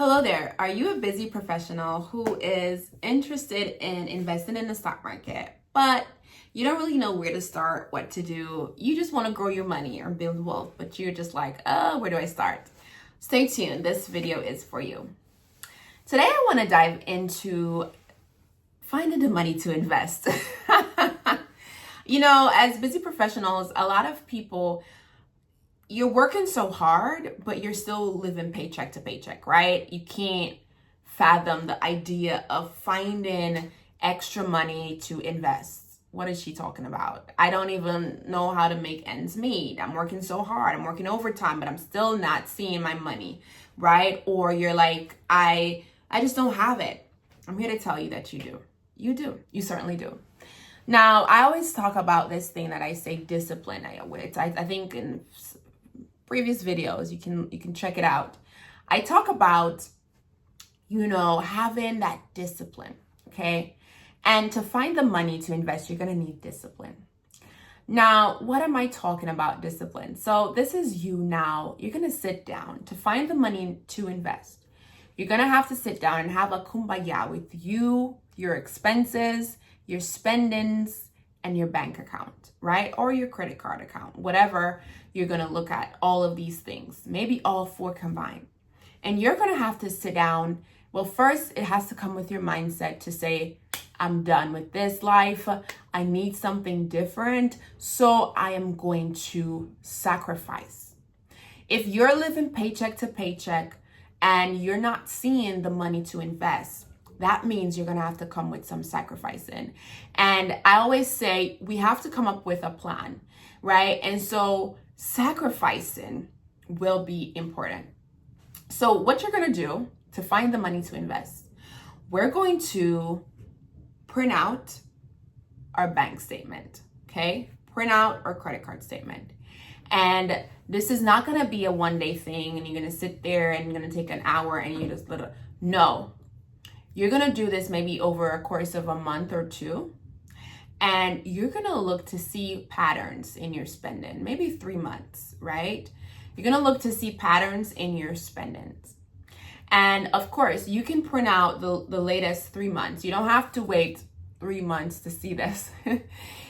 Hello there. Are you a busy professional who is interested in investing in the stock market, but you don't really know where to start, what to do? You just want to grow your money or build wealth, but you're just like, where do I start? Stay tuned. This video is for you. Today, I want to dive into finding the money to invest. As busy professionals, a lot of people, you're working so hard, but you're still living paycheck to paycheck, right? You can't fathom the idea of finding extra money to invest. What is she talking about? I don't even know how to make ends meet. I'm working so hard. I'm working overtime, but I'm still not seeing my money, right? Or you're like, I just don't have it. I'm here to tell you that you do. You do. You certainly do. Now, I always talk about this thing that I say discipline. I think in previous videos, you can check it out. I talk about, having that discipline, okay? And to find the money to invest, you're gonna need discipline. Now, what am I talking about discipline? So this is you now. You're gonna sit down to find the money to invest. You're gonna have to sit down and have a kumbaya with you, your expenses, your spendings, and your bank account, right? Or your credit card account, whatever you're gonna look at, all of these things, maybe all four combined. And you're gonna have to sit down. Well, first, it has to come with your mindset to say, I'm done with this life. I need something different. So I am going to sacrifice. If you're living paycheck to paycheck and you're not seeing the money to invest, that means you're gonna have to come with some sacrificing. And I always say we have to come up with a plan, right? And so sacrificing will be important. So what you're gonna do to find the money to invest, we're going to print out our bank statement, okay? Print out our credit card statement. And this is not gonna be a one-day thing and you're gonna sit there and you're gonna take an hour and you just no. You're gonna do this maybe over a course of a month or two, and you're gonna look to see patterns in your spending, maybe 3 months, right? You're gonna look to see patterns in your spendings. And of course, you can print out the latest 3 months. You don't have to wait 3 months to see this.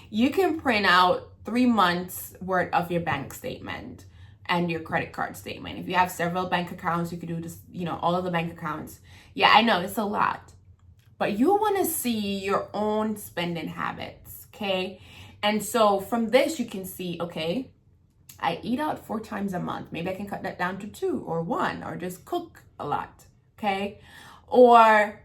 You can print out 3 months worth of your bank statement and your credit card statement. If you have several bank accounts, you could do this, all of the bank accounts. Yeah, I know it's a lot, but you want to see your own spending habits, okay? And so from this, you can see, okay, I eat out 4 times a month. Maybe I can cut that down to 2 or 1, or just cook a lot, okay? Or,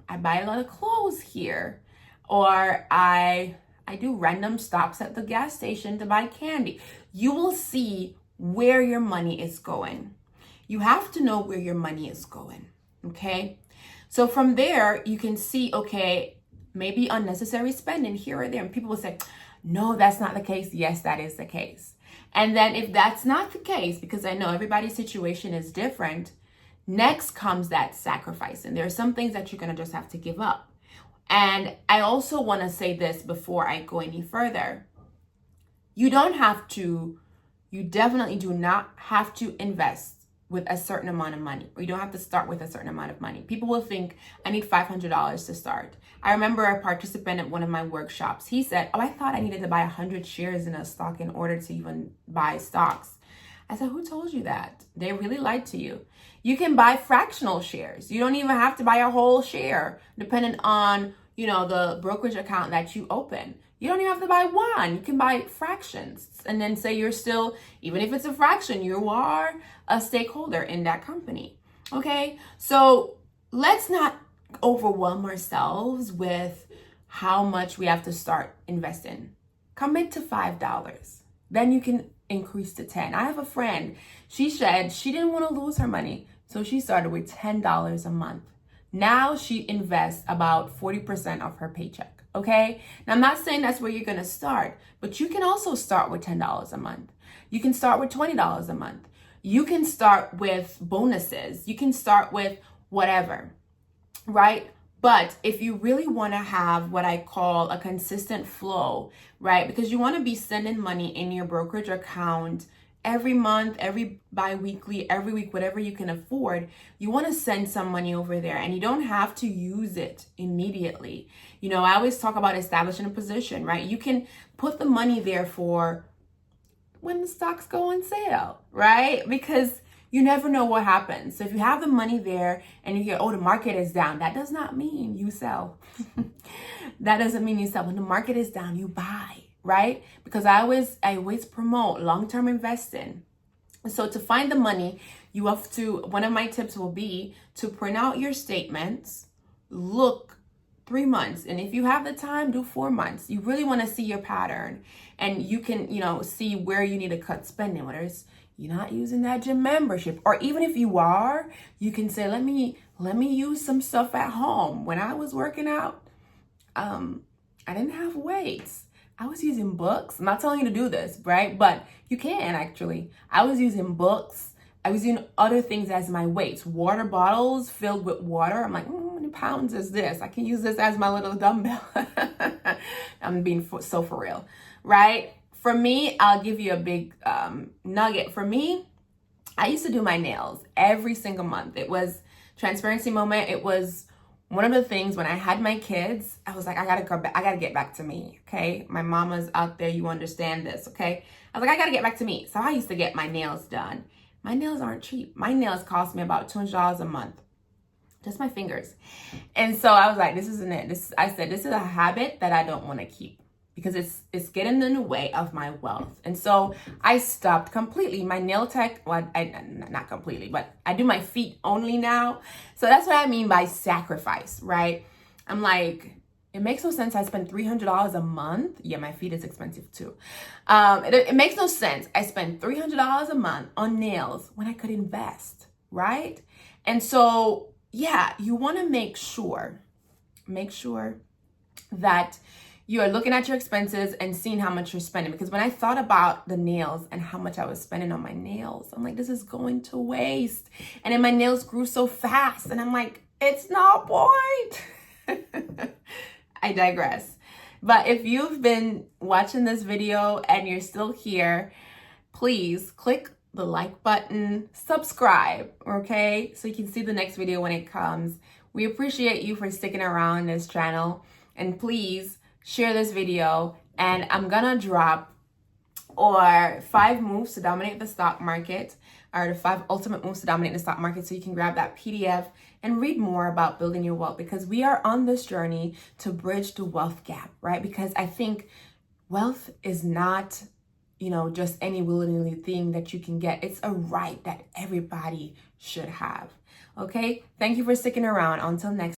I buy a lot of clothes here. Or I do random stops at the gas station to buy candy. You will see where your money is going. You have to know where your money is going, okay? So from there, you can see, okay, maybe unnecessary spending here or there. And people will say, no, that's not the case. Yes, that is the case. And then if that's not the case, because I know everybody's situation is different, next comes that sacrifice. And there are some things that you're going to just have to give up. And I also want to say this before I go any further. You definitely do not have to invest with a certain amount of money, or you don't have to start with a certain amount of money. People will think, I need $500 to start. I remember a participant at one of my workshops. He said, I thought I needed to buy 100 shares in a stock in order to even buy stocks. I said, who told you that? They really lied to you. You can buy fractional shares. You don't even have to buy a whole share, depending on, the brokerage account that you open. You don't even have to buy one. You can buy fractions. And then say you're still, even if it's a fraction, you are a stakeholder in that company. Okay? So let's not overwhelm ourselves with how much we have to start investing. Commit to $5. Then you can increase to 10. I have a friend. She said she didn't want to lose her money. So she started with $10 a month. Now she invests about 40% of her paycheck. Okay. Now I'm not saying that's where you're going to start, but you can also start with $10 a month. You can start with $20 a month. You can start with bonuses. You can start with whatever, right? But if you really want to have what I call a consistent flow, right? Because you want to be sending money in your brokerage account every month, every bi-weekly, every week, whatever you can afford, you want to send some money over there, and you don't have to use it immediately. You know, I always talk about establishing a position, right? You can put the money there for when the stocks go on sale, right? Because you never know what happens. So if you have the money there and you hear, oh, the market is down, that does not mean you sell. That doesn't mean you sell. When the market is down, you buy, right? Because I always promote long-term investing. So to find the money, you have to, one of my tips will be to print out your statements, look 3 months. And if you have the time, do 4 months. You really want to see your pattern, and you can, see where you need to cut spending, whether it's you're not using that gym membership, or even if you are, you can say, let me use some stuff at home. When I was working out, I didn't have weights. I was using books. I'm not telling you to do this, right? But you can actually. I was using books. I was using other things as my weights. Water bottles filled with water. I'm like, how many pounds is this? I can use this as my little dumbbell. I'm being so for real, right? For me, I'll give you a big nugget. For me, I used to do my nails every single month. It was transparency moment. It was one of the things when I had my kids, I was like, I gotta get back to me, okay? My mama's out there, you understand this, okay? I was like, I gotta get back to me. So I used to get my nails done. My nails aren't cheap. My nails cost me about $200 a month. Just my fingers. And so I was like, this isn't it. I said, this is a habit that I don't want to keep, because it's getting in the way of my wealth. And so I stopped completely. My nail tech, well, not completely, but I do my feet only now. So that's what I mean by sacrifice, right? I'm like, it makes no sense. I spend $300 a month. Yeah, my feet is expensive too. It makes no sense. I spend $300 a month on nails when I could invest, right? And so, yeah, you want to make sure that you are looking at your expenses and seeing how much you're spending. Because when I thought about the nails and how much I was spending on my nails, I'm like, this is going to waste. And then my nails grew so fast. And I'm like, it's no point. I digress. But if you've been watching this video and you're still here, please click the like button, subscribe, okay? So you can see the next video when it comes. We appreciate you for sticking around this channel. And please share this video, and I'm gonna drop 5 moves to dominate the stock market, or the 5 ultimate moves to dominate the stock market, so you can grab that PDF and read more about building your wealth, because we are on this journey to bridge the wealth gap, right? Because I think wealth is not, just any willingly thing that you can get. It's a right that everybody should have. Okay? Thank you for sticking around. Until next